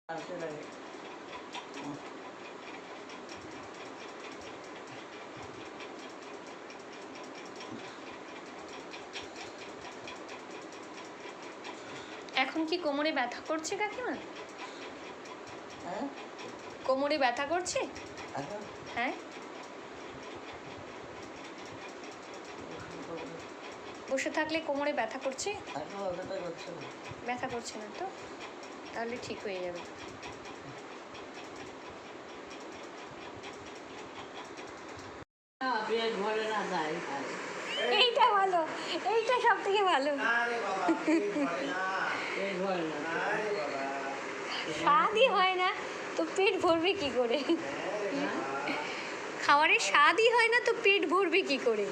এখন কি কোমরে ব্যথা করছে কাকিমা? হ্যাঁ, কোমরে ব্যথা করছে? এখন হ্যাঁ, বসে থাকলে কোমরে ব্যথা করছে? এখন অতটা করছে না। ব্যথা করছে না তো? তাহলে ঠিক হয়ে যাবে। পেট ভরে না তাই খাই। এইটা ভালো, এইটা সব থেকে ভালো। পেট ভরে না। স্বাদই হয় না তো পেট ভরবে কি করে? খাবারের স্বাদই হয় না তো পেট ভরবে কি করে?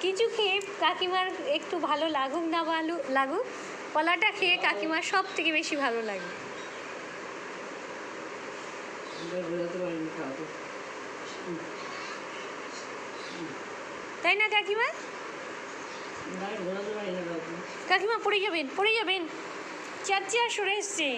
কিছু খেয়ে কাকিমার একটু ভালো লাগুক না ভালো লাগুক, কলাটা খেয়ে কাকিমার সব থেকে বেশি ভালো লাগে। তাই না কাকিমা? কাকিমা পড়ে যাবেন, পড়ে যাবেন, চেয়ার সরে এসছে।